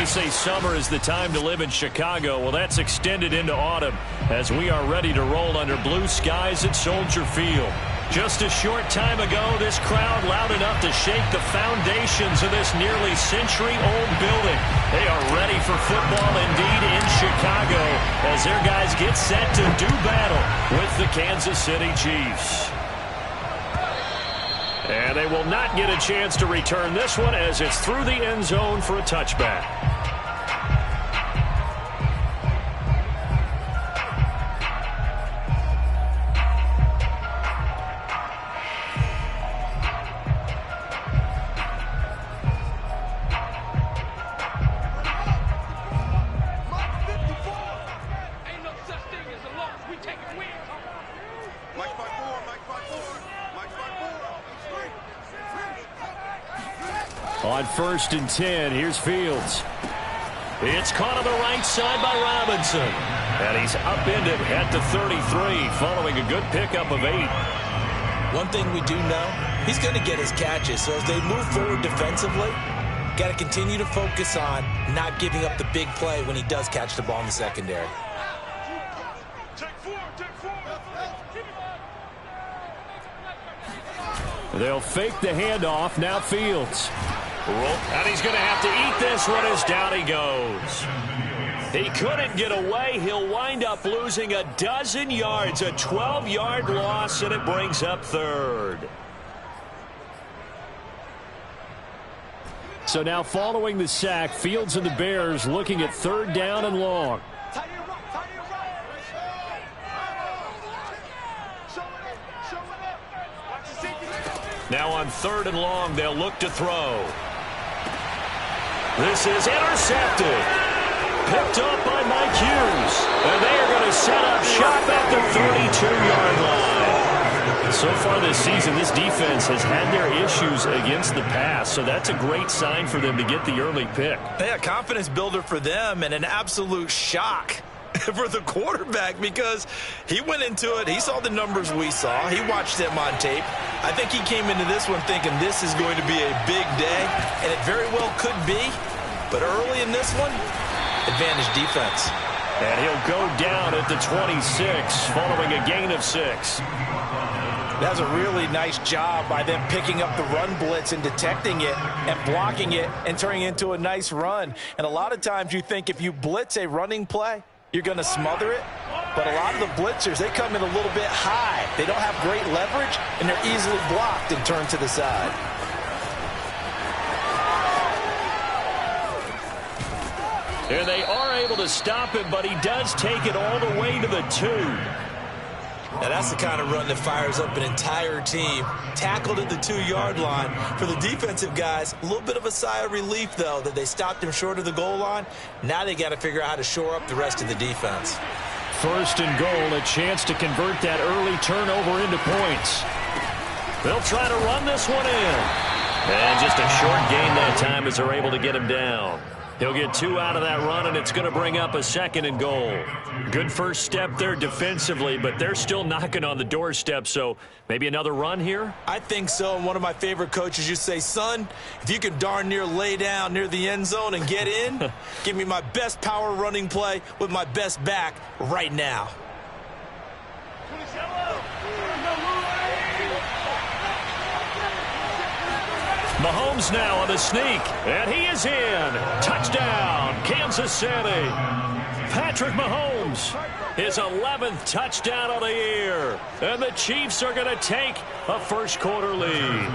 They say summer is the time to live in Chicago. Well, that's extended into autumn as we are ready to roll under blue skies at Soldier Field. Just a short time ago, this crowd loud enough to shake the foundations of this nearly century-old building. They are ready for football indeed in Chicago as their guys get set to do battle with the Kansas City Chiefs. And they will not get a chance to return this one as it's through the end zone for a touchback. On 1st and 10, here's Fields. It's caught on the right side by Robinson. And he's upended at the 33 following a good pickup of 8. One thing we do know, he's going to get his catches. So as they move forward defensively, got to continue to focus on not giving up the big play when he does catch the ball in the secondary. They'll fake the handoff. Now Fields. And he's going to have to eat this one as down he goes. He couldn't get away. He'll wind up losing a dozen yards, a 12-yard loss, and it brings up 3rd. So now following the sack, Fields and the Bears looking at 3rd down and long. Now on 3rd and long, they'll look to throw. This is intercepted. Picked up by Mike Hughes. And they are going to set up shop at the 32-yard line. So far this season, this defense has had their issues against the pass. So that's a great sign for them to get the early pick. Yeah, confidence builder for them and an absolute shock for the quarterback because he went into it. He saw the numbers we saw. He watched them on tape. I think he came into this one thinking this is going to be a big day, and it very well could be. But early in this one, advantage defense. And he'll go down at the 26 following a gain of 6. That's a really nice job by them picking up the run blitz and detecting it and blocking it and turning it into a nice run. And a lot of times you think if you blitz a running play, you're going to smother it. But a lot of the blitzers, they come in a little bit high. They don't have great leverage, and they're easily blocked and turned to the side. And they are able to stop him, but he does take it all the way to the 2. Now that's the kind of run that fires up an entire team. Tackled at the 2-yard line. For the defensive guys, a little bit of a sigh of relief, though, that they stopped him short of the goal line. Now they got to figure out how to shore up the rest of the defense. 1st and goal, a chance to convert that early turnover into points. They'll try to run this one in. And just a short gain that time as they're able to get him down. He'll get 2 out of that run, and it's going to bring up a 2nd and goal. Good first step there defensively, but they're still knocking on the doorstep, so maybe another run here? I think so, and one of my favorite coaches used to say, son, if you can darn near lay down near the end zone and get in, give me my best power running play with my best back right now. Mahomes now on the sneak, and he is in. Touchdown, Kansas City. Patrick Mahomes, his 11th touchdown of the year. And the Chiefs are going to take a first-quarter lead.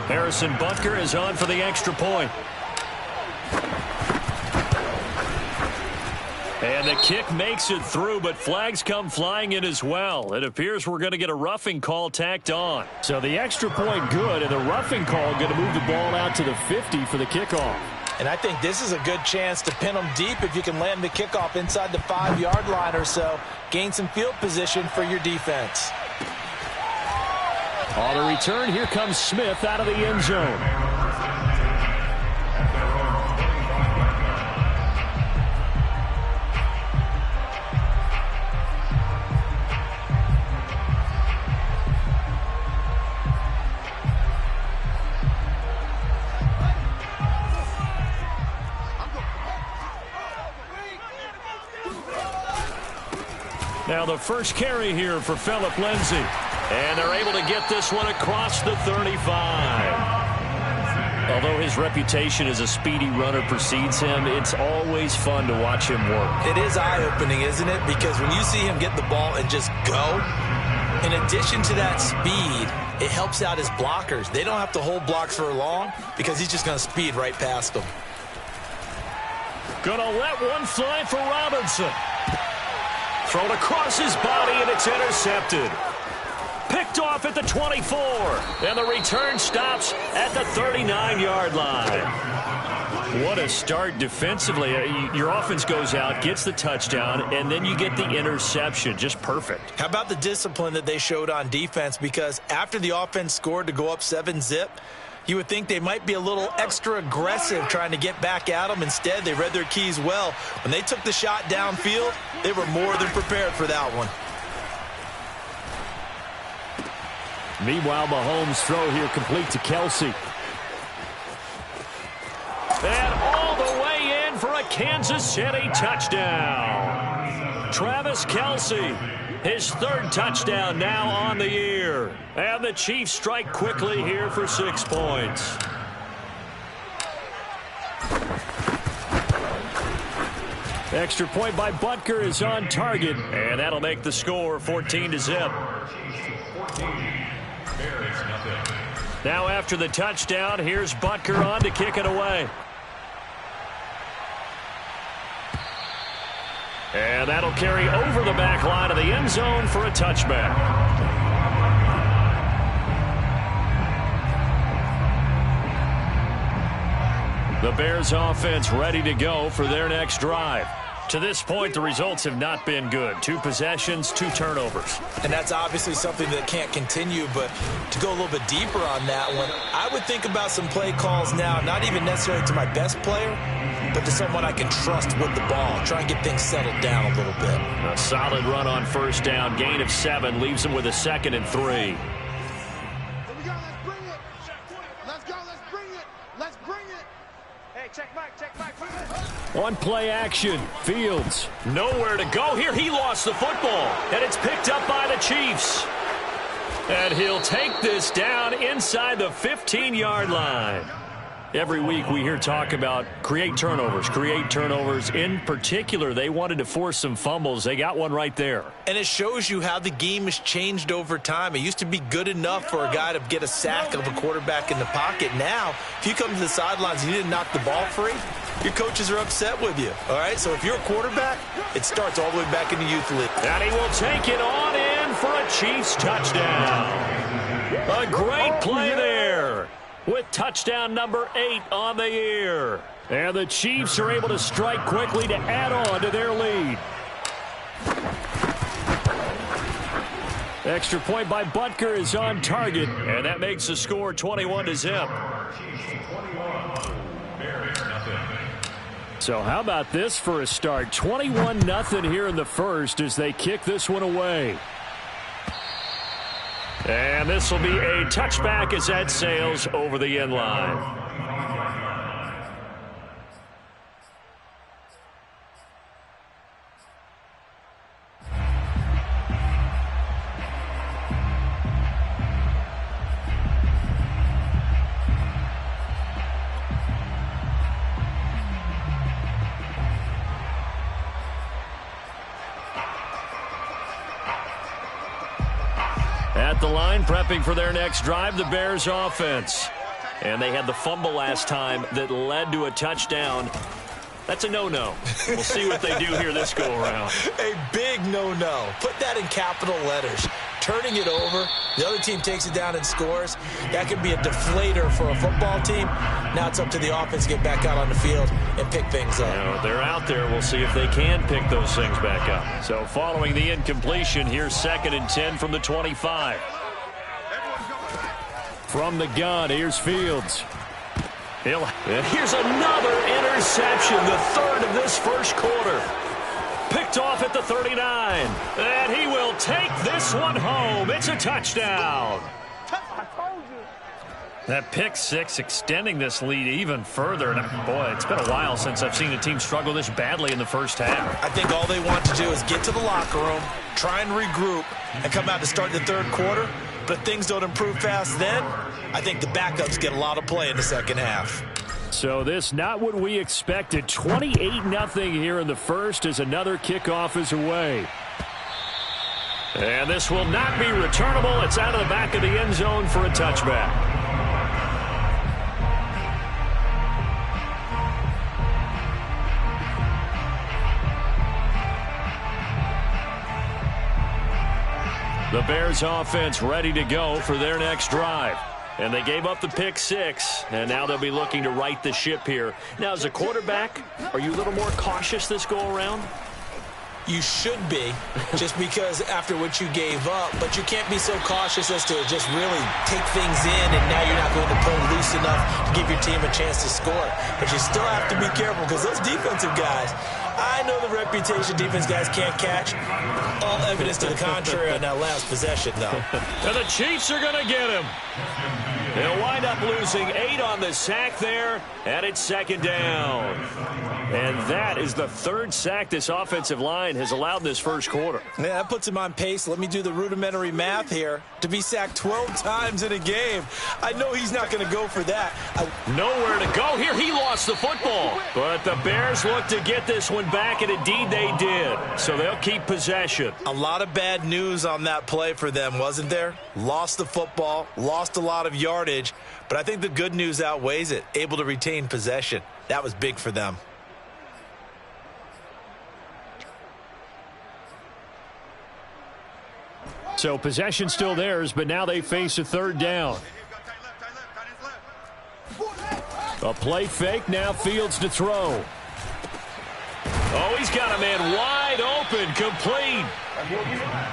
Harrison Butker is on for the extra point. And the kick makes it through, but flags come flying in as well. It appears we're going to get a roughing call tacked on. So the extra point good, and the roughing call going to move the ball out to the 50 for the kickoff. And I think this is a good chance to pin them deep if you can land the kickoff inside the 5-yard line or so. Gain some field position for your defense. On the return, here comes Smith out of the end zone. Now the first carry here for Phillip Lindsay. And they're able to get this one across the 35. Although his reputation as a speedy runner precedes him, it's always fun to watch him work. It is eye-opening, isn't it? Because when you see him get the ball and just go, in addition to that speed, it helps out his blockers. They don't have to hold blocks for long because he's just going to speed right past them. Gonna let one fly for Robinson. Thrown across his body, and it's intercepted. Picked off at the 24, and the return stops at the 39-yard line. What a start defensively. Your offense goes out, gets the touchdown, and then you get the interception. Just perfect. How about the discipline that they showed on defense? Because after the offense scored to go up 7-zip, you would think they might be a little extra aggressive trying to get back at them. Instead, they read their keys well. When they took the shot downfield, they were more than prepared for that one. Meanwhile, Mahomes' throw here complete to Kelsey. And all the way in for a Kansas City touchdown. Travis Kelsey, his third touchdown now on the year. And the Chiefs strike quickly here for 6 points. Extra point by Butker is on target, and that'll make the score 14-zip. Now after the touchdown, here's Butker on to kick it away. And that'll carry over the back line of the end zone for a touchback. The Bears offense ready to go for their next drive. To this point, the results have not been good. 2 possessions, 2 turnovers. And that's obviously something that can't continue, but to go a little bit deeper on that one, I would think about some play calls now, not even necessarily to my best player, but to someone I can trust with the ball. Try and get things settled down a little bit. A solid run on first down. Gain of 7 leaves him with a 2nd and 3. On play action, Fields. Nowhere to go here. He lost the football, and it's picked up by the Chiefs. And he'll take this down inside the 15-yard line. Every week we hear talk about create turnovers. In particular, they wanted to force some fumbles. They got one right there. And it shows you how the game has changed over time. It used to be good enough for a guy to get a sack of a quarterback in the pocket. Now, if you come to the sidelines and you didn't knock the ball free, your coaches are upset with you. All right, so if you're a quarterback, it starts all the way back in the youth league. And he will take it on in for a Chiefs touchdown. A great play there, with touchdown number 8 on the year. And the Chiefs are able to strike quickly to add on to their lead. Extra point by Butker is on target, and that makes the score 21-zip. So how about this for a start? 21-0 here in the first as they kick this one away. And this will be a touchback as that sails over the end line. At the line, prepping for their next drive, the Bears offense. And they had the fumble last time that led to a touchdown. That's a no-no. We'll see what they do here this go-around. A big no-no. Put that in capital letters. Turning it over, the other team takes it down and scores. That could be a deflator for a football team. Now it's up to the offense to get back out on the field and pick things up. Now, they're out there. We'll see if they can pick those things back up. So following the incompletion, here's 2nd and 10 from the 25. From the gun, here's Fields. And here's another interception, the 3rd of this first quarter. Picked off at the 39. And he will take this one home. It's a touchdown. That pick six extending this lead even further. And boy, it's been a while since I've seen a team struggle this badly in the first half. I think all they want to do is get to the locker room, try and regroup, and come out to start the third quarter. But if things don't improve fast then, I think the backups get a lot of play in the second half. So this not what we expected. 28-0 here in the first as another kickoff is away. And this will not be returnable. It's out of the back of the end zone for a touchback. The Bears offense ready to go for their next drive. And they gave up the pick six, and now they'll be looking to right the ship here. Now, as a quarterback, are you a little more cautious this go-around? You should be, just because after what you gave up, but you can't be so cautious as to just really take things in, and now you're not going to play loose enough to give your team a chance to score. But you still have to be careful because those defensive guys, I know the reputation defense guys can't catch. All evidence to the contrary on that last possession, though. And the Chiefs are going to get him. They'll wind up losing 8 on the sack there, and it's second down. And that is the third sack this offensive line has allowed in this first quarter. Yeah, that puts him on pace. Let me do the rudimentary math here. To be sacked 12 times in a game, I know he's not going to go for that. Nowhere to go here. He lost the football. But the Bears look to get this one back, and indeed they did. So they'll keep possession. A lot of bad news on that play for them, wasn't there? Lost the football, lost a lot of yardage, but I think the good news outweighs it. Able to retain possession. That was big for them. So possession still theirs, but now they face a third down. A play fake, now Fields to throw. Oh, he's got a man wide open, complete.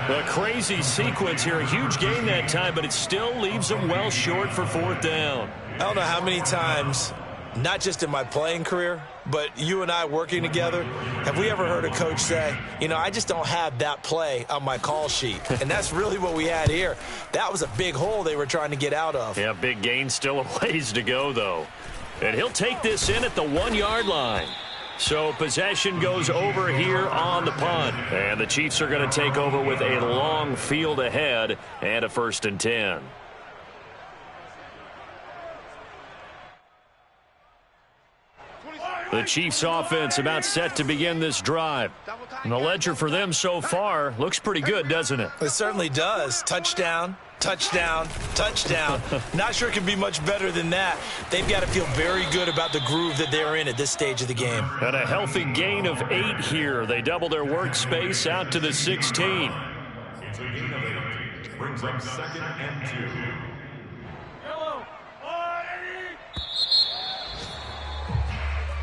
A crazy sequence here, a huge gain that time, but it still leaves him well short for fourth down. I don't know how many times, not just in my playing career, but you and I working together, have we ever heard a coach say, you know, I just don't have that play on my call sheet. And that's really what we had here. That was a big hole they were trying to get out of. Yeah, big gain, still a ways to go, though. And he'll take this in at the 1-yard line. So possession goes over here on the punt. And the Chiefs are going to take over with a long field ahead and a 1st and 10. The Chiefs offense about set to begin this drive. And the ledger for them so far looks pretty good, doesn't it? It certainly does. Touchdown, touchdown, touchdown. Not sure it can be much better than that. They've got to feel very good about the groove that they're in at this stage of the game. And a healthy gain of 8 here. They double their workspace out to the 16. It's a gain of 8. Brings up 2nd and 2.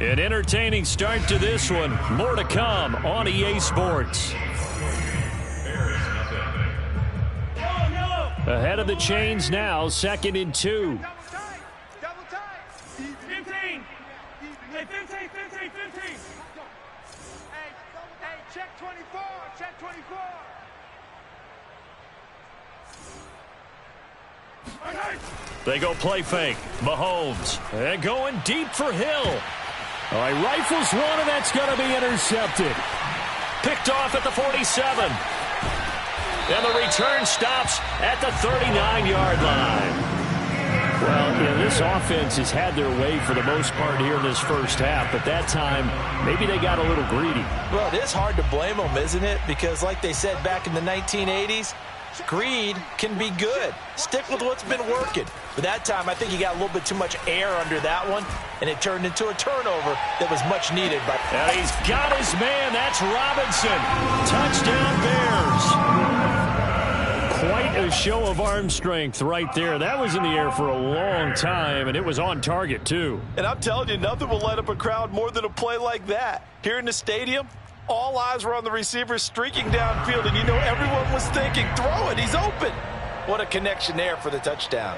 An entertaining start to this one. More to come on EA Sports. Ahead of the chains now, 2nd and 2. Double tight. 15. Hey, 15. Hey, check 24. Check 24. They go play fake. Mahomes. And going deep for Hill. All right, rifles one, and that's going to be intercepted. Picked off at the 47. And the return stops at the 39-yard line. Well, yeah, this offense has had their way for the most part here in this first half, but that time, maybe they got a little greedy. Well, it is hard to blame them, isn't it? Because like they said back in the 1980s, greed can be good. Stick with what's been working. But that time, I think he got a little bit too much air under that one, and it turned into a turnover that was much needed. And he's got his man. That's Robinson. Touchdown, Bears. Quite a show of arm strength right there. That was in the air for a long time, and it was on target, too. And I'm telling you, nothing will light up a crowd more than a play like that. Here in the stadium, all eyes were on the receiver streaking downfield, and you know everyone was thinking, throw it, he's open. What a connection there for the touchdown.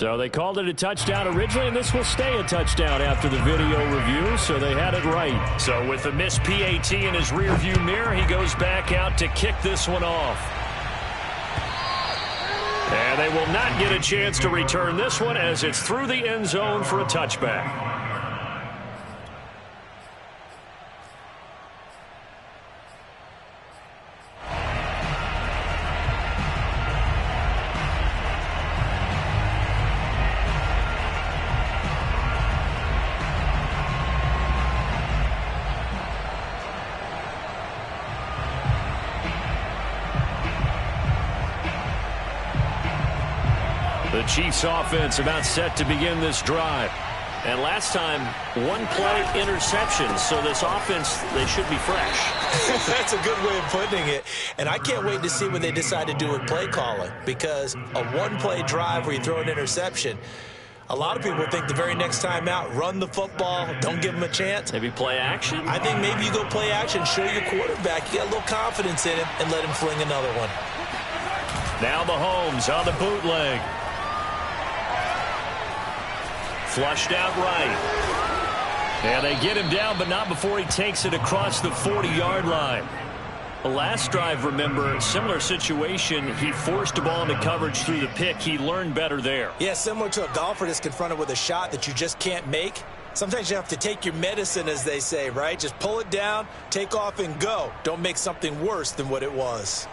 So they called it a touchdown originally, and this will stay a touchdown after the video review, so they had it right. So with the missed PAT in his rearview mirror, he goes back out to kick this one off. And they will not get a chance to return this one as it's through the end zone for a touchback. The Chiefs offense about set to begin this drive. And last time, one play interception. So this offense, they should be fresh. That's a good way of putting it. And I can't wait to see what they decide to do with play calling. Because a one-play drive where you throw an interception, a lot of people think the very next time out, run the football, don't give them a chance. Maybe play action? I think maybe you go play action, show your quarterback, you got a little confidence in him, and let him fling another one. Now Mahomes on the bootleg. Flushed out right. And they get him down, but not before he takes it across the 40-yard line. The last drive, remember, similar situation. He forced the ball into coverage through the pick. He learned better there. Yeah, similar to a golfer that's confronted with a shot that you just can't make. Sometimes you have to take your medicine, as they say, right? Just pull it down, take off, and go. Don't make something worse than what it was.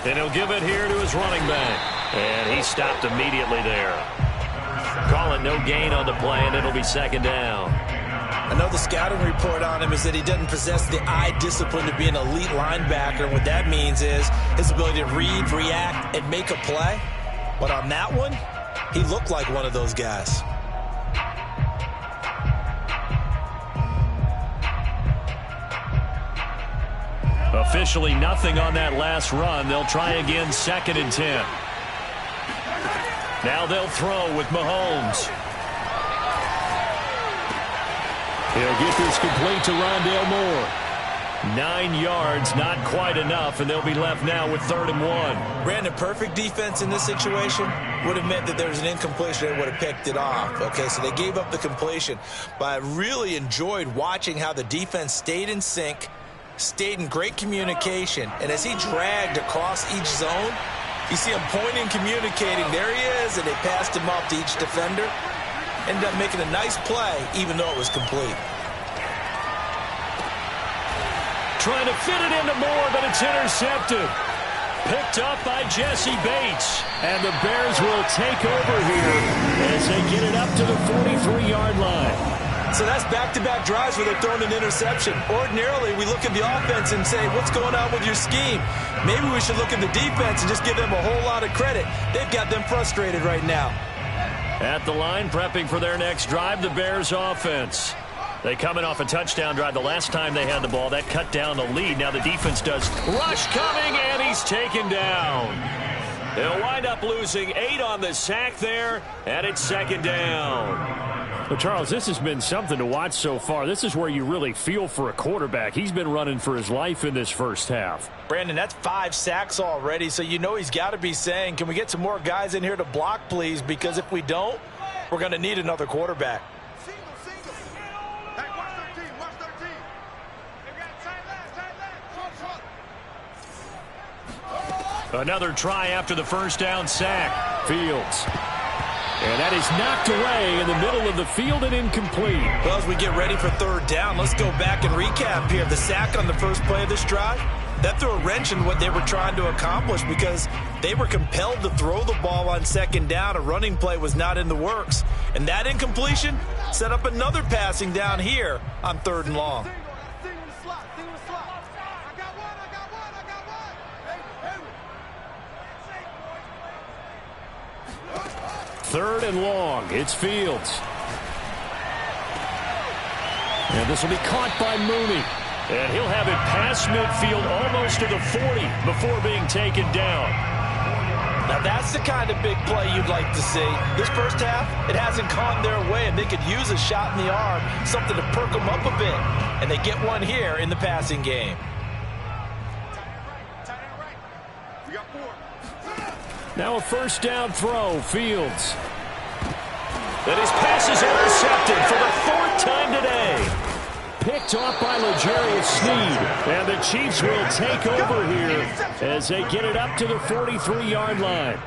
And he'll give it here to his running back. And he stopped immediately there. Call it no gain on the play, and it'll be second down. I know the scouting report on him is that he doesn't possess the eye discipline to be an elite linebacker. And what that means is his ability to read, react, and make a play. But on that one, he looked like one of those guys. Officially nothing on that last run. They'll try again, 2nd and 10. Now they'll throw with Mahomes. He'll get this complete to Rondale Moore. 9 yards, not quite enough, and they'll be left now with 3rd and 1. Brandon, perfect defense in this situation would have meant that there was an incompletion. They would have picked it off. Okay, so they gave up the completion. But I really enjoyed watching how the defense stayed in sync, stayed in great communication, and as he dragged across each zone, you see him pointing, communicating. There he is, and they passed him off to each defender. Ended up making a nice play, even though it was complete. Trying to fit it into Moore, but it's intercepted. Picked up by Jesse Bates. And the Bears will take over here as they get it up to the 43-yard line. So that's back-to-back drives where they're throwing an interception. Ordinarily, we look at the offense and say, what's going on with your scheme? Maybe we should look at the defense and just give them a whole lot of credit. They've got them frustrated right now. At the line, prepping for their next drive, the Bears offense. They coming off a touchdown drive the last time they had the ball. That cut down the lead. Now the defense does. Rush coming, and he's taken down. They'll wind up losing 8 on the sack there, and it's 2nd down. Well, Charles, this has been something to watch so far. This is where you really feel for a quarterback. He's been running for his life in this first half. Brandon, that's 5 sacks already, so you know he's got to be saying, can we get some more guys in here to block, please? Because if we don't, we're going to need another quarterback. Hey, watch 13, watch 13. They got tight left. Another try after the first down sack. Fields. And that is knocked away in the middle of the field and incomplete. Well, as we get ready for 3rd down, let's go back and recap here. The sack on the first play of this drive, that threw a wrench in what they were trying to accomplish because they were compelled to throw the ball on 2nd down. A running play was not in the works. And that incompletion set up another passing down here on 3rd and long. Single the slot, single the slot. I got one, I got one, I got one. Hey. 3rd and long. It's Fields. And this will be caught by Mooney. And he'll have it past midfield almost to the 40 before being taken down. Now that's the kind of big play you'd like to see. This first half, it hasn't gone their way, and they could use a shot in the arm, something to perk them up a bit. And they get one here in the passing game. We got 4. Now a first down throw, Fields. And his pass is intercepted for the 4th time today. Picked off by L'Jarius Sneed. And the Chiefs will take over here as they get it up to the 43-yard line.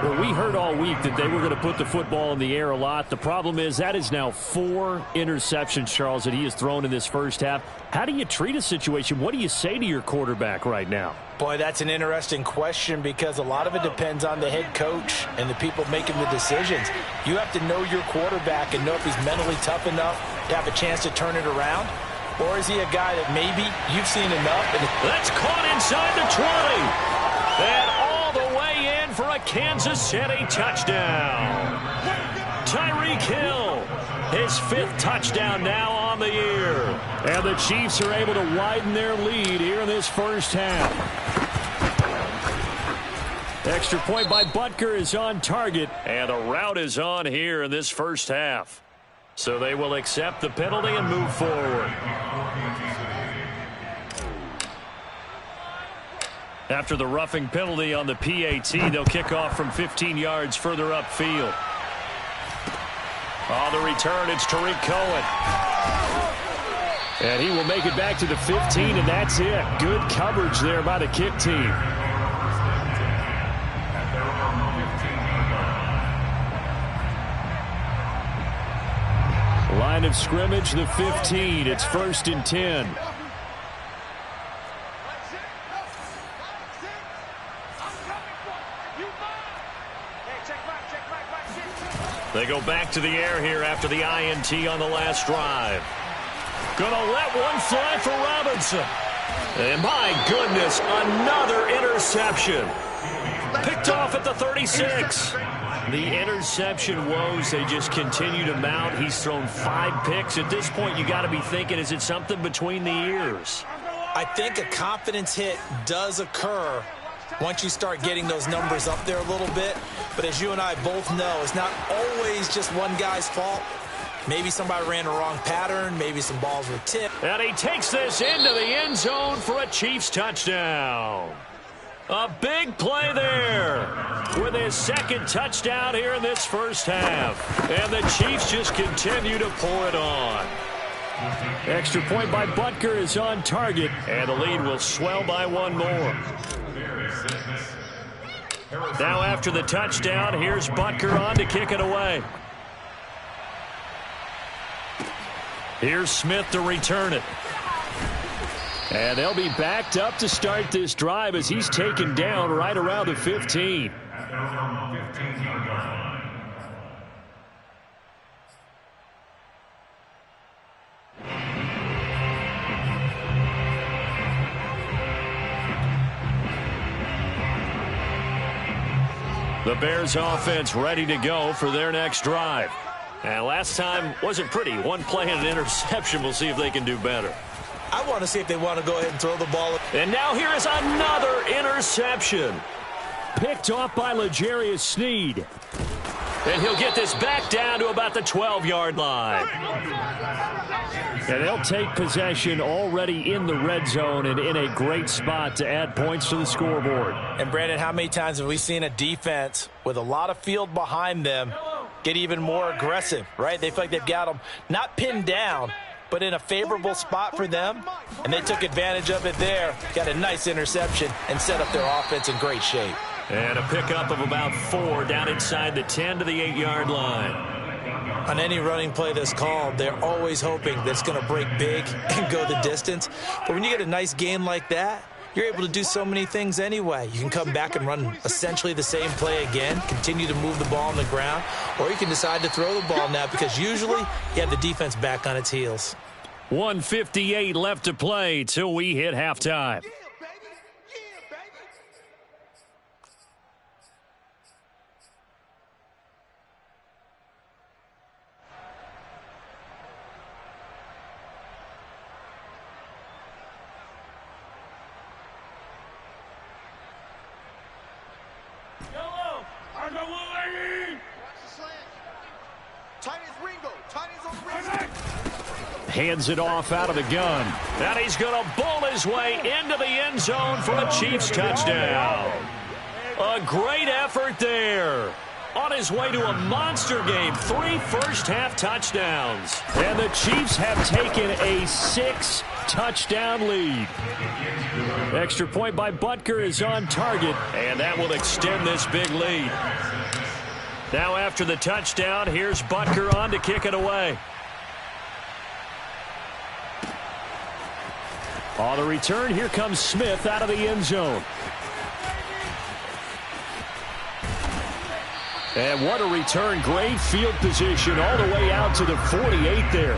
Well, we heard all week that they were going to put the football in the air a lot. The problem is that is now 4 interceptions, Charles, that he has thrown in this first half. How do you treat a situation? What do you say to your quarterback right now? Boy, that's an interesting question because a lot of it depends on the head coach and the people making the decisions. You have to know your quarterback and know if he's mentally tough enough to have a chance to turn it around. Or is he a guy that maybe you've seen enough? And that's caught inside the 20. And all the way in for a Kansas City touchdown. Tyreek Hill, his 5th touchdown now on the year. And the Chiefs are able to widen their lead here in this first half. Extra point by Butker is on target. And a route is on here in this first half. So they will accept the penalty and move forward. After the roughing penalty on the PAT, they'll kick off from 15 yards further upfield. On the return, it's Tariq Cohen. And he will make it back to the 15, and that's it. Good coverage there by the kick team. Line of scrimmage, the 15. It's 1st and 10. They go back to the air here after the INT on the last drive. Gonna let one fly for Robinson. And my goodness, another interception. Picked off at the 36. The interception woes, they just continue to mount. He's thrown 5 picks. At this point, you got to be thinking, is it something between the ears? I think a confidence hit does occur once you start getting those numbers up there a little bit. But as you and I both know, it's not always just one guy's fault. Maybe somebody ran the wrong pattern. Maybe some balls were tipped. And he takes this into the end zone for a Chiefs touchdown. A big play there with his 2nd touchdown here in this first half. And the Chiefs just continue to pour it on. Extra point by Butker is on target, and the lead will swell by 1 more. Now after the touchdown, here's Butker on to kick it away. Here's Smith to return it. And they'll be backed up to start this drive as he's taken down right around the 15. The Bears offense ready to go for their next drive. And last time wasn't pretty. One play and an interception. We'll see if they can do better. I want to see if they want to go ahead and throw the ball. And now here is another interception. Picked off by L'Jarius Sneed. And he'll get this back down to about the 12-yard line. And they'll take possession already in the red zone and in a great spot to add points to the scoreboard. And, Brandon, how many times have we seen a defense with a lot of field behind them get even more aggressive, right? They feel like they've got them not pinned down, but in a favorable spot for them, and they took advantage of it there. Got a nice interception and set up their offense in great shape. And a pickup of about 4 down inside the 10 to the 8-yard line. On any running play that's called, they're always hoping that it's going to break big and go the distance. But when you get a nice game like that, you're able to do so many things anyway. You can come back and run essentially the same play again, continue to move the ball on the ground, or you can decide to throw the ball now because usually you have the defense back on its heels. 1:58 left to play till we hit halftime. hands it off out of the gun. And he's going to bowl his way into the end zone for a Chiefs touchdown. A great effort there. On his way to a monster game, 3 first-half touchdowns. And the Chiefs have taken a 6-touchdown lead. Extra point by Butker is on target, and that will extend this big lead. Now after the touchdown, here's Butker on to kick it away. On the return, here comes Smith out of the end zone. And what a return. Great field position all the way out to the 48 there.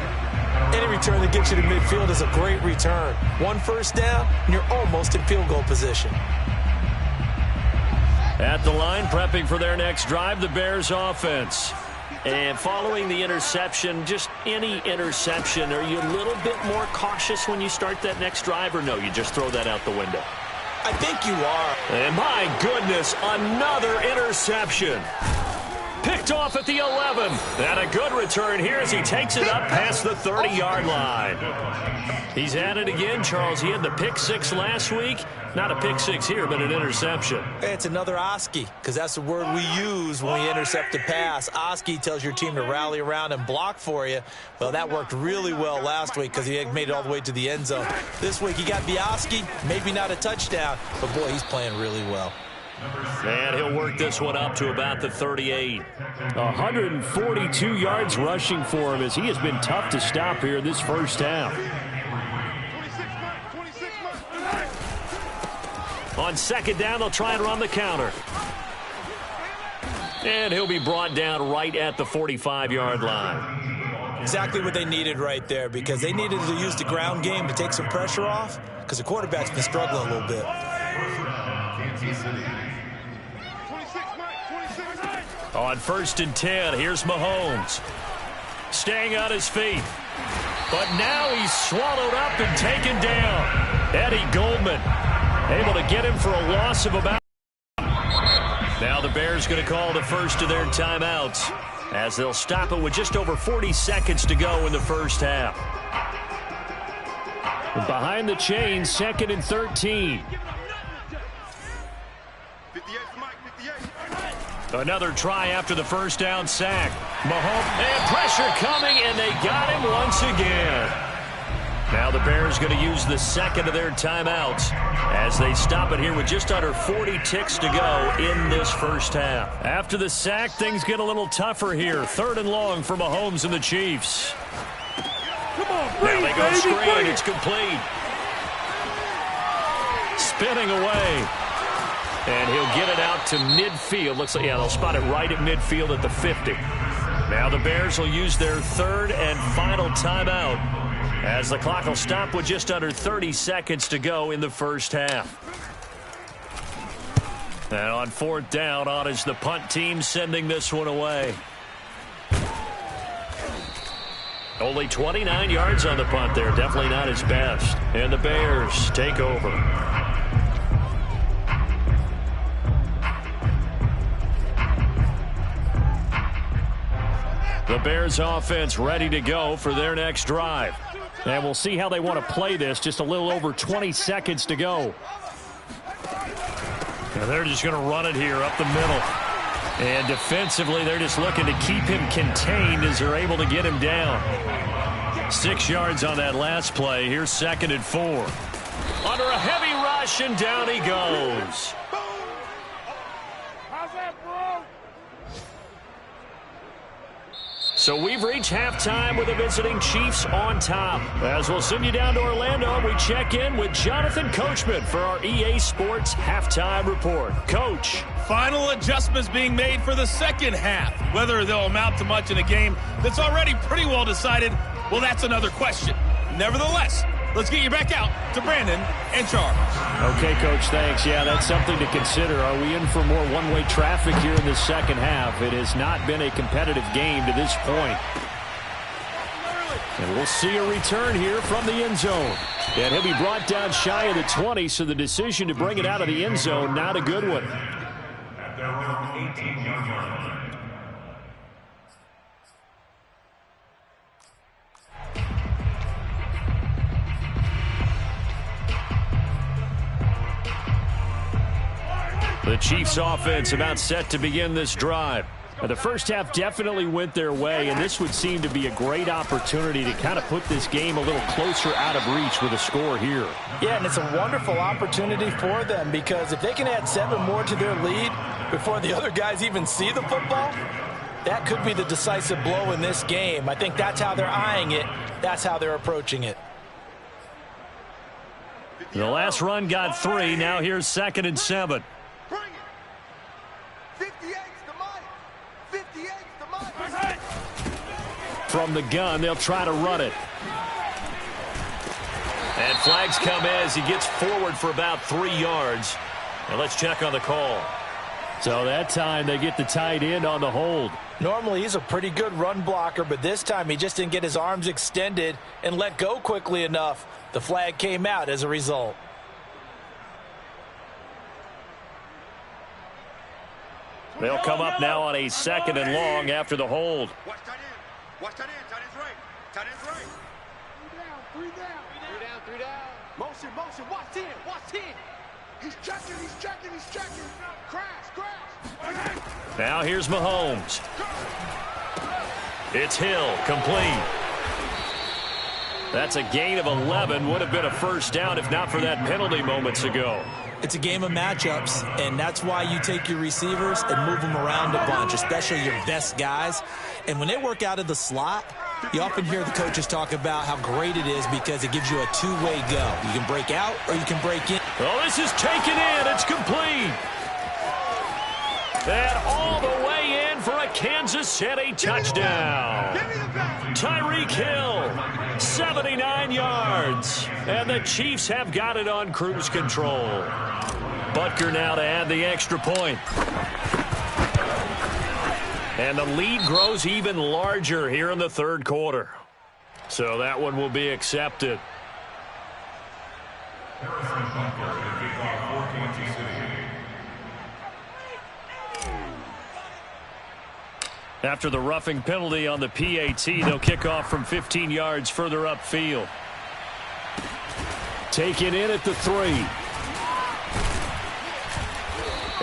Any return that gets you to midfield is a great return. 1 first down, and you're almost in field goal position. At the line, prepping for their next drive, the Bears offense. And following the interception, just any interception, are you a little bit more cautious when you start that next drive, or no, you just throw that out the window? I think you are. And my goodness, another interception. Picked off at the 11. And a good return here as he takes it up past the 30-yard line. He's at it again, Charles. He had the pick 6 last week. Not a pick 6 here, but an interception. It's another Oski, because that's the word we use when we intercept a pass. Oski tells your team to rally around and block for you. Well, that worked really well last week because he had made it all the way to the end zone. This week he got the Oski, maybe not a touchdown, but boy, he's playing really well. And he'll work this one up to about the 38. 142 yards rushing for him as he has been tough to stop here this first half. On second down, they'll try and run the counter. And he'll be brought down right at the 45-yard line. Exactly what they needed right there, because they needed to use the ground game to take some pressure off, because the quarterback's been struggling a little bit. On 1st and 10, here's Mahomes. Staying on his feet. But now he's swallowed up and taken down. Eddie Goldman able to get him for a loss of about. Now the Bears going to call the first of their timeouts as they'll stop it with just over 40 seconds to go in the first half. Behind the chains, 2nd and 13. Another try after the first down sack. Mahomes, and pressure coming, and they got him once again. Now the Bears going to use the second of their timeouts as they stop it here with just under 40 ticks to go in this first half. After the sack, things get a little tougher here. 3rd and long for Mahomes and the Chiefs. Come on, breathe, now they go screen. It's complete. Spinning away. And he'll get it out to midfield. Looks like, yeah, they'll spot it right at midfield at the 50. Now the Bears will use their 3rd and final timeout as the clock will stop with just under 30 seconds to go in the first half. And on 4th down, on is the punt team sending this one away. Only 29 yards on the punt there. Definitely not his best. And the Bears take over. The Bears offense ready to go for their next drive. And we'll see how they want to play this. Just a little over 20 seconds to go. And they're just going to run it here up the middle. And defensively, they're just looking to keep him contained as they're able to get him down. 6 yards on that last play. Here's 2nd and 4. Under a heavy rush, and down he goes. So we've reached halftime with the visiting Chiefs on top. As we'll send you down to Orlando, we check in with Jonathan Coachman for our EA Sports Halftime Report. Coach. Final adjustments being made for the second half. Whether they'll amount to much in a game that's already pretty well decided, well, that's another question. Nevertheless, let's get you back out to Brandon and Charles. Okay, Coach, thanks. Yeah, that's something to consider. Are we in for more one-way traffic here in the second half? It has not been a competitive game to this point. And we'll see a return here from the end zone. And he'll be brought down shy of the 20, so the decision to bring it out of the end zone, not a good one. At their own 18-yard line. The Chiefs offense about set to begin this drive. The first half definitely went their way, and this would seem to be a great opportunity to kind of put this game a little closer out of reach with a score here. Yeah, and it's a wonderful opportunity for them because if they can add 7 more to their lead before the other guys even see the football, that could be the decisive blow in this game. I think that's how they're eyeing it. That's how they're approaching it. The last run got 3. Now here's 2nd and 7. Bring it. 58's the money. 58's the money. From the gun, they'll try to run it. And flags come as he gets forward for about 3 yards. And let's check on the call. So that time they get the tight end on the hold. Normally he's a pretty good run blocker, but this time he just didn't get his arms extended and let go quickly enough. The flag came out as a result. They'll come up now on a 2nd and long after the hold. Watch tight end. Watch tight end. Tight end's right. Tight end's right. 3 down. 3 down. 3 down. 3 down. Motion. Motion. Watch 10. Watch 10. He's checking. He's checking. He's checking. Crash. Crash. Now here's Mahomes. It's Hill, complete. That's a gain of 11. Would have been a first down if not for that penalty moments ago. It's a game of matchups, and that's why you take your receivers and move them around a bunch, especially your best guys. And when they work out of the slot, you often hear the coaches talk about how great it is because it gives you a two-way go. You can break out or you can break in. Oh, this is taken in. It's complete. And all the way in for a Kansas City touchdown. Tyreek Hill, 79 yards. And the Chiefs have got it on cruise control. Butker now to add the extra point. And the lead grows even larger here in the 3rd quarter. So that one will be accepted. After the roughing penalty on the PAT, they'll kick off from 15 yards further upfield. Taken in at the 3.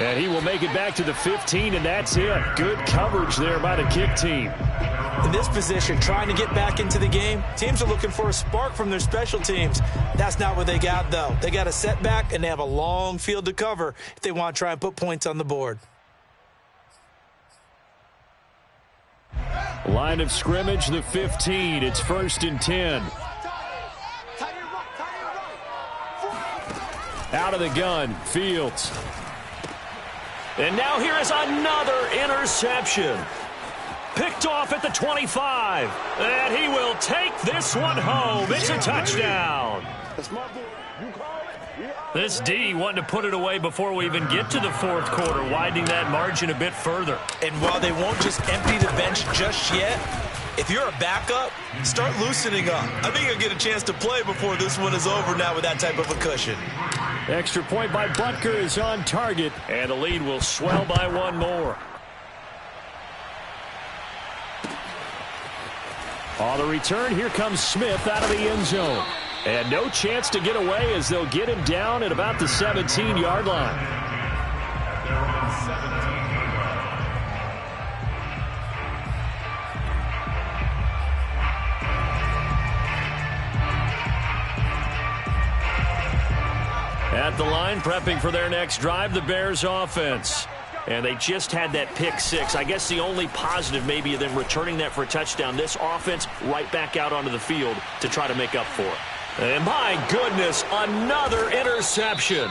And he will make it back to the 15, and that's it. Good coverage there by the kick team. In this position, trying to get back into the game, teams are looking for a spark from their special teams. That's not what they got, though. They got a setback, and they have a long field to cover if they want to try and put points on the board. Line of scrimmage, the 15. It's 1st and 10. Out of the gun, Fields. And now here is another interception. Picked off at the 25. And he will take this one home. It's a touchdown. This D wanting to put it away before we even get to the 4th quarter, widening that margin a bit further. And while they won't just empty the bench just yet, if you're a backup, start loosening up. I think you'll get a chance to play before this one is over now with that type of a cushion. Extra point by Butker is on target, and the lead will swell by 1 more. On the return, here comes Smith out of the end zone. And no chance to get away as they'll get him down at about the 17-yard line. At the line, prepping for their next drive, the Bears offense. And they just had that pick 6. I guess the only positive maybe of them returning that for a touchdown. This offense right back out onto the field to try to make up for it. And my goodness, another interception.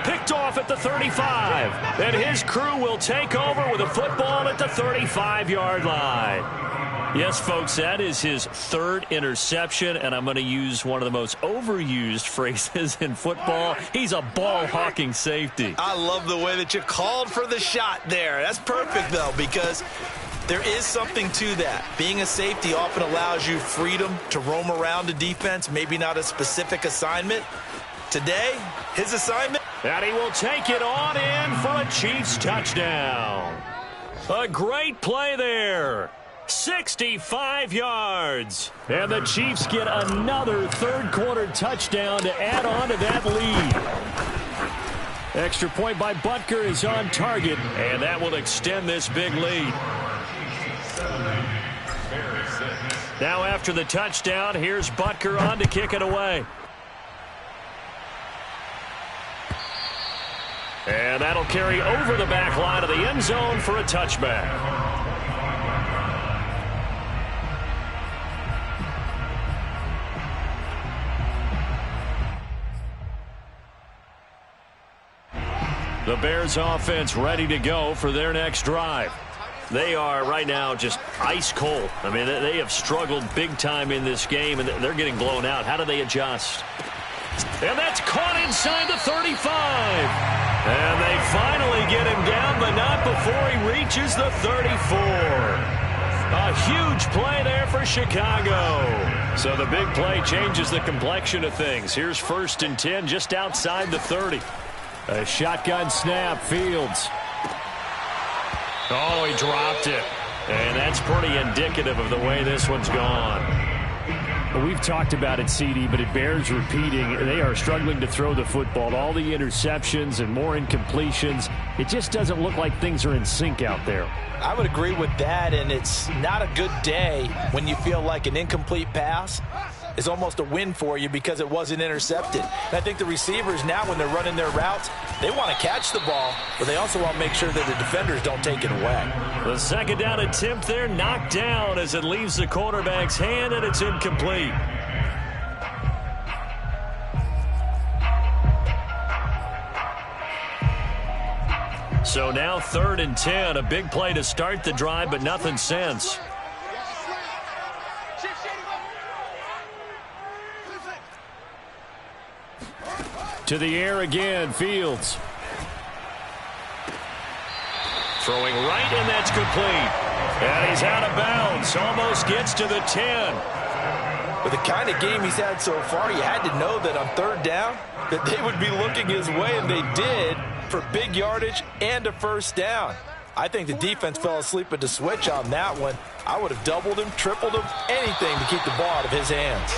Picked off at the 35. And his crew will take over with a football at the 35-yard line. Yes, folks, that is his 3rd interception, and I'm going to use one of the most overused phrases in football. He's a ball-hawking safety. I love the way that you called for the shot there. That's perfect, though, because there is something to that. Being a safety often allows you freedom to roam around the defense, maybe not a specific assignment. Today, his assignment. And he will take it on in for a Chiefs touchdown. A great play there. 65 yards. And the Chiefs get another 3rd quarter touchdown to add on to that lead. Extra point by Butker is on target, and that will extend this big lead. Now after the touchdown, here's Butker on to kick it away. And that'll carry over the back line of the end zone for a touchback. The Bears offense ready to go for their next drive. They are right now just ice cold. I mean, they have struggled big time in this game, and they're getting blown out. How do they adjust? And that's caught inside the 35. And they finally get him down, but not before he reaches the 34. A huge play there for Chicago. So the big play changes the complexion of things. Here's 1st and 10 just outside the 30. A shotgun snap, Fields. Oh, he dropped it. And that's pretty indicative of the way this one's gone. Well, we've talked about it, CD, but it bears repeating. They are struggling to throw the football. All the interceptions and more incompletions. It just doesn't look like things are in sync out there. I would agree with that, and it's not a good day when you feel like an incomplete pass is almost a win for you because it wasn't intercepted. And I think the receivers now, when they're running their routes, they want to catch the ball, but they also want to make sure that the defenders don't take it away. The second down attempt there knocked down as it leaves the quarterback's hand, and it's incomplete. So now 3rd and 10, a big play to start the drive, but nothing since. To the air again, Fields. Throwing right, and that's complete. And he's out of bounds. Almost gets to the 10. With the kind of game he's had so far, you had to know that on 3rd down that they would be looking his way, and they did, for big yardage and a 1st down. I think the defense fell asleep at the switch on that one. I would have doubled him, tripled him, anything to keep the ball out of his hands.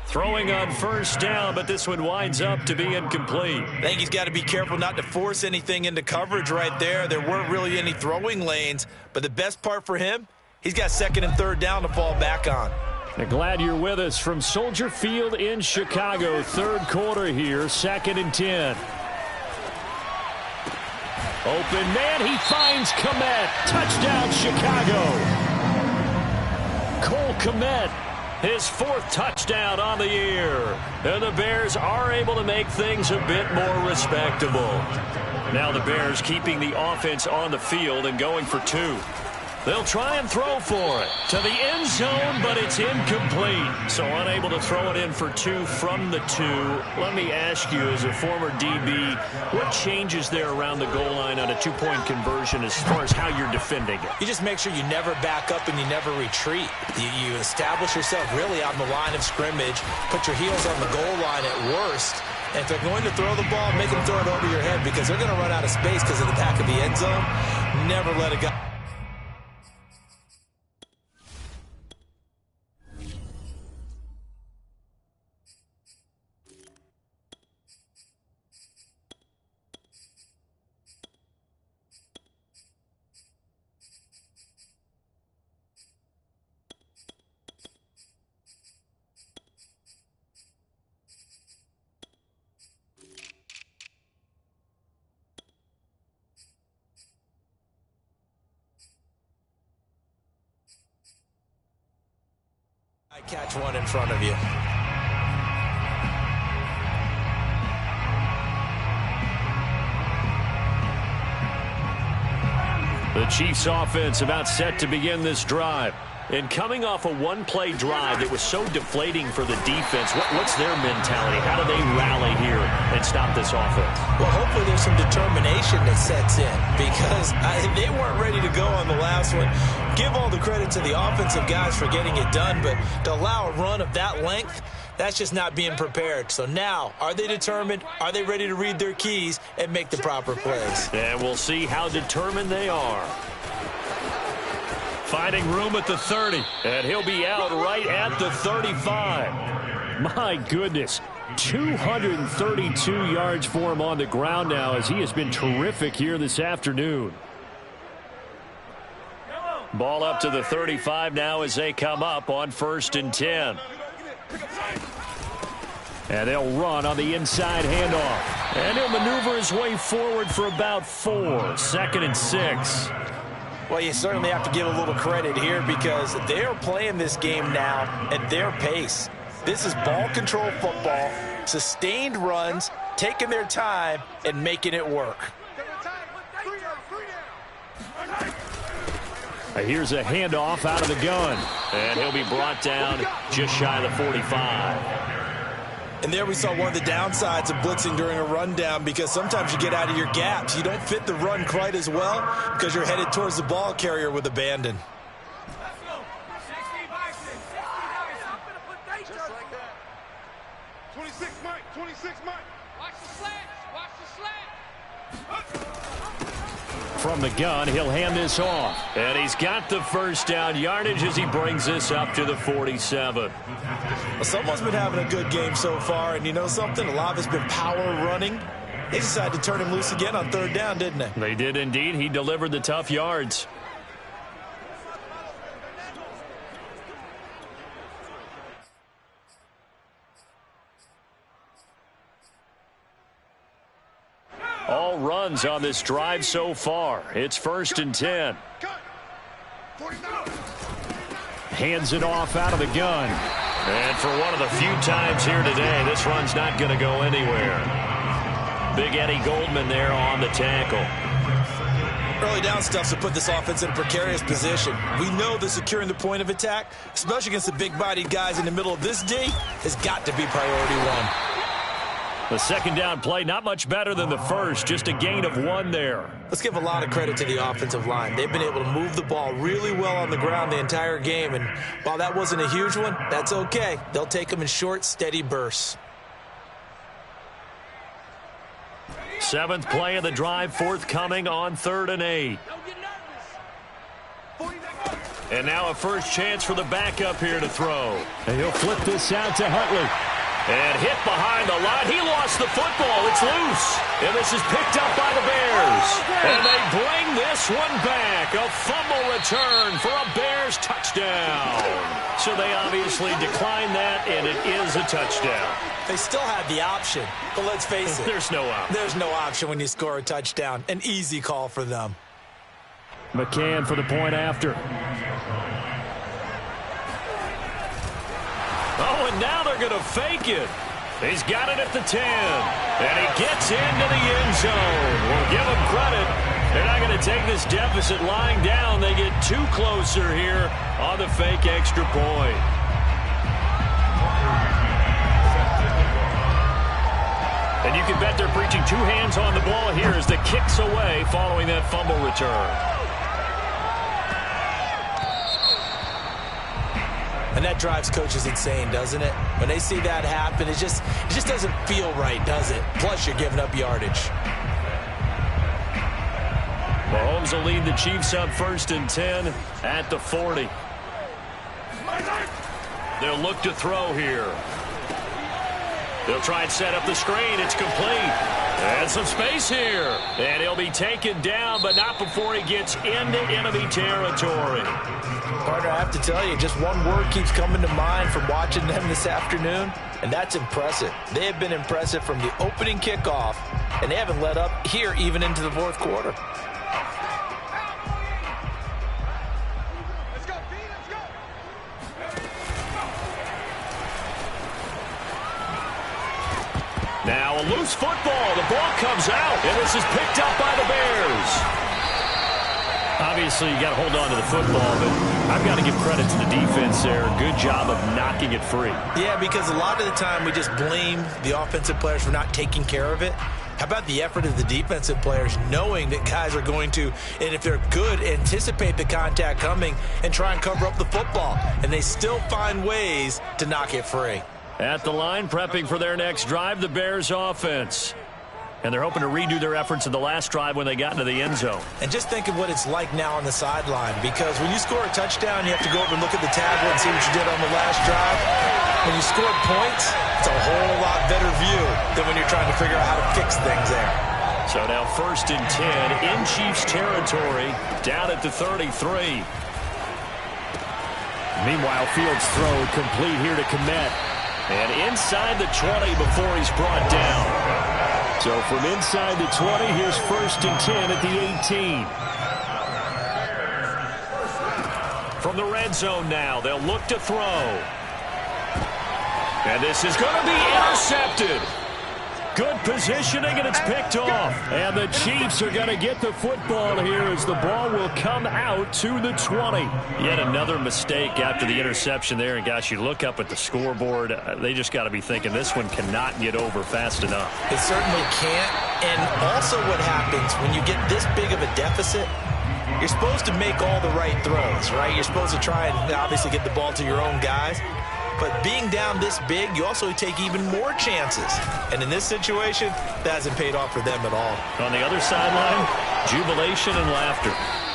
Throwing on 1st down, but this one winds up to be incomplete. I think he's got to be careful not to force anything into coverage right there. There weren't really any throwing lanes, but the best part for him, he's got 2nd and 3rd down to fall back on. Now, glad you're with us from Soldier Field in Chicago. 3rd quarter here, 2nd and 10. Open man, he finds Kmet. Touchdown, Chicago. Cole Kmet, his 4th touchdown on the year. And the Bears are able to make things a bit more respectable. Now the Bears keeping the offense on the field and going for 2. They'll try and throw for it to the end zone, but it's incomplete. So unable to throw it in for 2 from the 2. Let me ask you, as a former DB, what changes there around the goal line on a 2-point conversion as far as how you're defending it? You just make sure you never back up and you never retreat. You establish yourself really on the line of scrimmage, put your heels on the goal line at worst. And if they're going to throw the ball, make them throw it over your head because they're going to run out of space because of the back of the end zone. Never let it go. I catch one in front of you. The Chiefs offense about set to begin this drive. And coming off a one-play drive that was so deflating for the defense, what's their mentality? How do they rally here and stop this offense? Well, hopefully there's some determination that sets in because they weren't ready to go on the last one. Give all the credit to the offensive guys for getting it done, but to allow a run of that length, that's just not being prepared. So now, are they determined? Are they ready to read their keys and make the proper plays? And we'll see how determined they are. Finding room at the 30, and he'll be out right at the 35. My goodness, 232 yards for him on the ground now as he has been terrific here this afternoon. Ball up to the 35 now as they come up on 1st and 10. And they'll run on the inside handoff. And he'll maneuver his way forward for about 4. 2nd and 6. Well, you certainly have to give a little credit here because they're playing this game now at their pace. This is ball control football, sustained runs, taking their time, and making it work. Here's a handoff out of the gun. And he'll be brought down just shy of the 45. And there we saw one of the downsides of blitzing during a rundown because sometimes you get out of your gaps. You don't fit the run quite as well because you're headed towards the ball carrier with abandon. Let's go. 60 by 6. 60 by 6. Just like that. 26 Mike. 26 Mike. Watch the slants. Watch the slants. From the gun, he'll hand this off. And he's got the first down yardage as he brings this up to the 47. Well, someone's been having a good game so far, and you know something? A lot of it's been power running. They decided to turn him loose again on 3rd down, didn't they? They did indeed. He delivered the tough yards. All runs on this drive so far. It's 1st and 10. Hands it off out of the gun. And for one of the few times here today, this run's not going to go anywhere. Big Eddie Goldman there on the tackle. Early down stuff's to put this offense in a precarious position. We know that securing the point of attack, especially against the big-bodied guys in the middle of this D, has got to be priority 1. The 2nd down play, not much better than the first, just a gain of 1 there. Let's give a lot of credit to the offensive line. They've been able to move the ball really well on the ground the entire game, and while that wasn't a huge one, that's okay. They'll take them in short, steady bursts. 7th play of the drive, forthcoming on 3rd and 8. And now a first chance for the backup here to throw. And he'll flip this out to Huntley. And hit behind the line. He lost the football. It's loose. And this is picked up by the Bears. And they bring this one back. A fumble return for a Bears touchdown. So they obviously declined that, and it is a touchdown. They still have the option, but let's face it. There's no option. There's no option when you score a touchdown. An easy call for them. McCann for the point after. Oh, and now they're going to fake it. He's got it at the 10. And he gets into the end zone. We'll give him credit. They're not going to take this deficit lying down. They get 2 closer here on the fake extra point. And you can bet they're preaching 2 hands on the ball here as the kick's away following that fumble return. And that drives coaches insane, doesn't it? When they see that happen, it just doesn't feel right, does it? Plus, you're giving up yardage. Mahomes will lead the Chiefs up 1st and 10 at the 40. They'll look to throw here. They'll try and set up the screen. It's complete. And some space here. And he'll be taken down, but not before he gets into enemy territory. Partner, I have to tell you, just one word keeps coming to mind from watching them this afternoon, and that's impressive. They have been impressive from the opening kickoff, and they haven't let up here even into the 4th quarter. Let's go, B, let's go. Now a loose football. The ball comes out, and this is picked up by the Bears. Obviously, you got to hold on to the football, but I've got to give credit to the defense there. Good job of knocking it free. Yeah, because a lot of the time we just blame the offensive players for not taking care of it. How about the effort of the defensive players knowing that guys are going to, and if they're good, anticipate the contact coming and try and cover up the football, and they still find ways to knock it free. At the line, prepping for their next drive, the Bears offense. And they're hoping to redo their efforts in the last drive when they got into the end zone. And just think of what it's like now on the sideline, because when you score a touchdown, you have to go over and look at the tablet and see what you did on the last drive. When you score points, it's a whole lot better view than when you're trying to figure out how to fix things there. So now 1st and 10 in Chiefs territory, down at the 33. Meanwhile, Fields' throw complete here to Kmet. And inside the 20 before he's brought down. So from inside the 20, here's 1st and 10 at the 18. From the red zone now, they'll look to throw. And this is going to be intercepted. Good positioning, and it's picked off. And the Chiefs are going to get the football here as the ball will come out to the 20. Yet another mistake after the interception there. And, gosh, you look up at the scoreboard, they just got to be thinking this one cannot get over fast enough. It certainly can't. And also what happens when you get this big of a deficit, you're supposed to make all the right throws, right? You're supposed to try and obviously get the ball to your own guys. But being down this big, you also take even more chances. And in this situation, that hasn't paid off for them at all. On the other sideline, jubilation and laughter.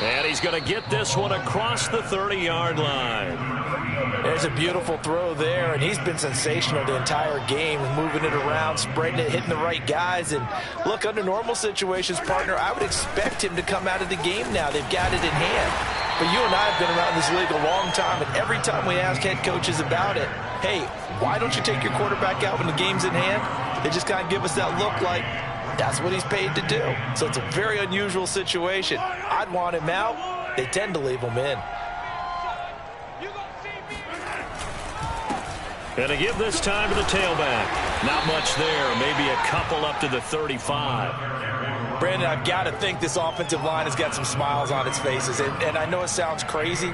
And he's going to get this one across the 30-yard line. There's a beautiful throw there, and he's been sensational the entire game, moving it around, spreading it, hitting the right guys. And look, under normal situations, partner, I would expect him to come out of the game now. They've got it in hand. But you and I have been around this league a long time, and every time we ask head coaches about it, hey, why don't you take your quarterback out when the game's in hand? They just kind of give us that look like that's what he's paid to do. So it's a very unusual situation. I'd want him out. They tend to leave him in. And to give this time to the tailback. Not much there. Maybe a couple up to the 35. Brandon, I've got to think this offensive line has got some smiles on its faces. And I know it sounds crazy,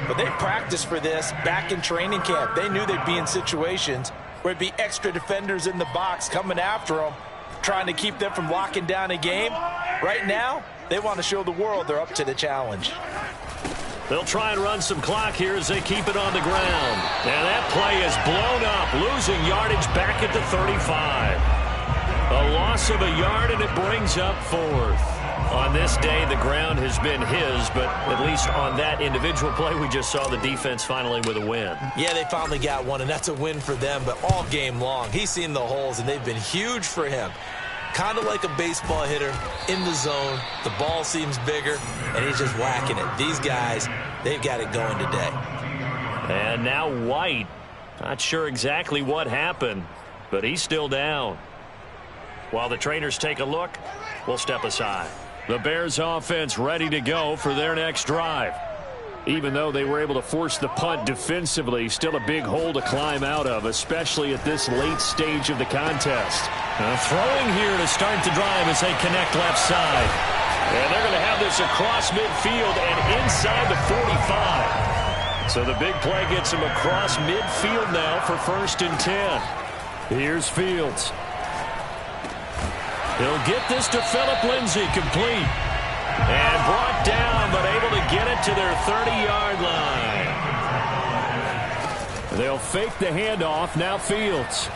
but they practiced for this back in training camp. They knew they'd be in situations where it'd be extra defenders in the box coming after them, trying to keep them from locking down a game. Right now, they want to show the world they're up to the challenge. They'll try and run some clock here as they keep it on the ground. And that play is blown up, losing yardage back at the 35. A loss of a yard, and it brings up 4th. On this day, the ground has been his, but at least on that individual play, we just saw the defense finally with a win. Yeah, they finally got one, and that's a win for them, but all game long, he's seen the holes, and they've been huge for him. Kind of like a baseball hitter in the zone. The ball seems bigger, and he's just whacking it. These guys, they've got it going today. And now White. Not sure exactly what happened, but he's still down. While the trainers take a look, we'll step aside. The Bears offense ready to go for their next drive. Even though they were able to force the punt defensively, still a big hole to climb out of, especially at this late stage of the contest. Throwing here to start the drive as they connect left side. And they're going to have this across midfield and inside the 45. So the big play gets him across midfield now for 1st and 10. Here's Fields. He'll get this to Phillip Lindsay, complete. And brought down, but able to get it to their 30-yard line. They'll fake the handoff. Now Fields.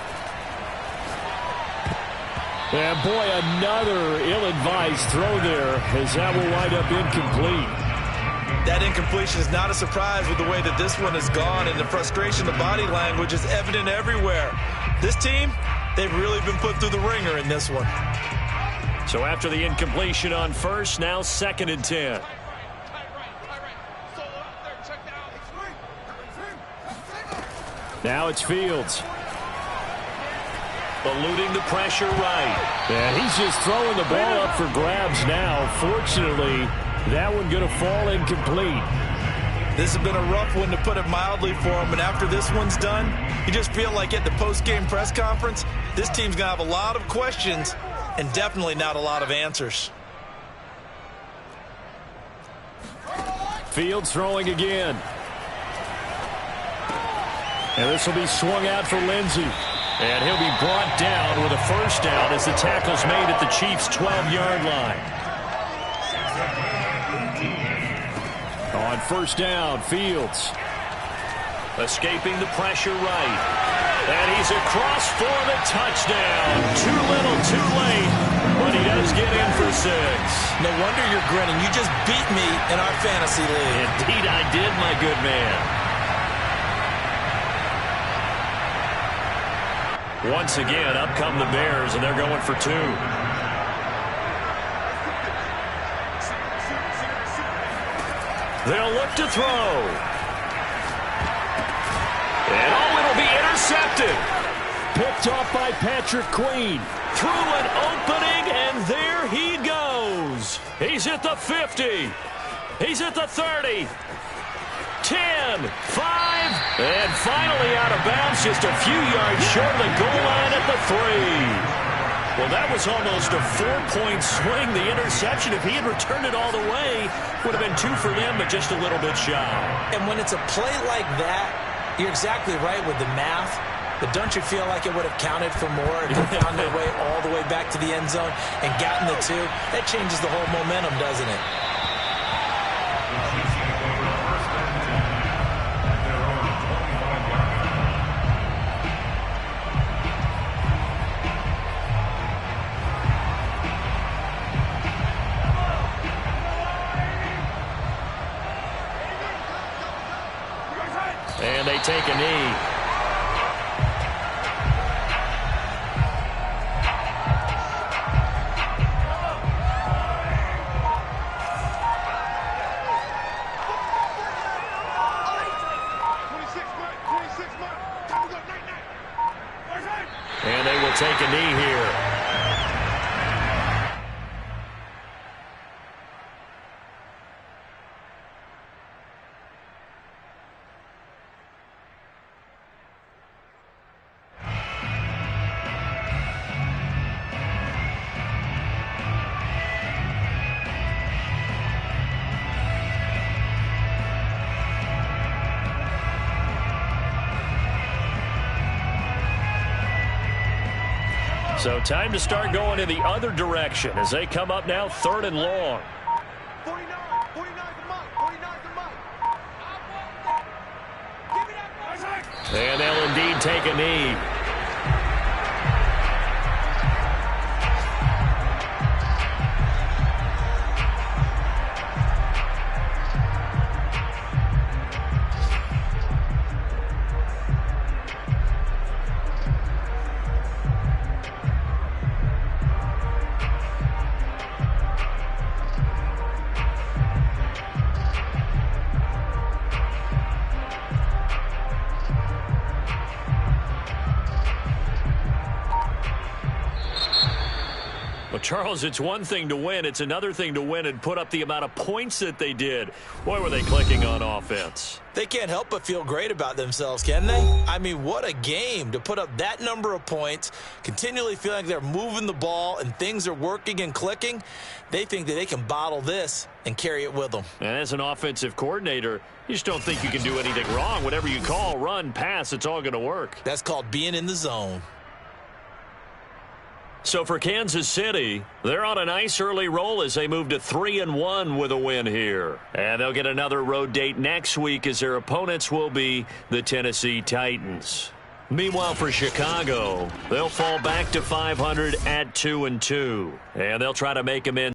And boy, another ill-advised throw there, as that will wind up incomplete. That incompletion is not a surprise with the way that this one has gone, and the frustration, the body language is evident everywhere. This team, they've really been put through the ringer in this one. So after the incompletion on 1st, now 2nd and 10. Now it's Fields. Eluding the pressure right. And he's just throwing the ball up for grabs now. Fortunately, that one going to fall incomplete. This has been a rough one, to put it mildly, for him. And after this one's done, you just feel like at the post-game press conference, this team's going to have a lot of questions and definitely not a lot of answers. Fields throwing again. And this will be swung out for Lindsay. And he'll be brought down with a 1st down as the tackle's made at the Chiefs' 12-yard line. On 1st down, Fields. Escaping the pressure right. And he's across for the touchdown. Too little, too late. But but he does get in for 6. No wonder you're grinning. You just beat me in our fantasy league. Indeed I did, my good man. Once again, up come the Bears, and they're going for 2. They'll look to throw. And it'll be intercepted. Picked off by Patrick Queen. Through an opening, and there he goes. He's at the 50. He's at the 30. 10, 5, and finally out of bounds, just a few yards short of the goal line at the 3. Well, that was almost a 4-point swing, the interception. If he had returned it all the way, would have been 2 for them, but just a little bit shy. And when it's a play like that, you're exactly right with the math, but don't you feel like it would have counted for more if they found their way all the way back to the end zone and gotten the 2? That changes the whole momentum, doesn't it? And they take a knee. And they will take a knee here. So time to start going in the other direction as they come up now 3rd and long. 49 the mark, 49 the mark. Give me that. And they'll indeed take a knee. Well, Charles, it's one thing to win. It's another thing to win and put up the amount of points that they did. Boy, were they clicking on offense. They can't help but feel great about themselves, can they? I mean, what a game to put up that number of points, continually feeling like they're moving the ball and things are working and clicking. They think that they can bottle this and carry it with them. And as an offensive coordinator, you just don't think you can do anything wrong. Whatever you call, run, pass, it's all going to work. That's called being in the zone. So for Kansas City, they're on a nice early roll as they move to 3-1 with a win here. And they'll get another road date next week as their opponents will be the Tennessee Titans. Meanwhile, for Chicago, they'll fall back to 500 at 2-2. And they'll try to make them in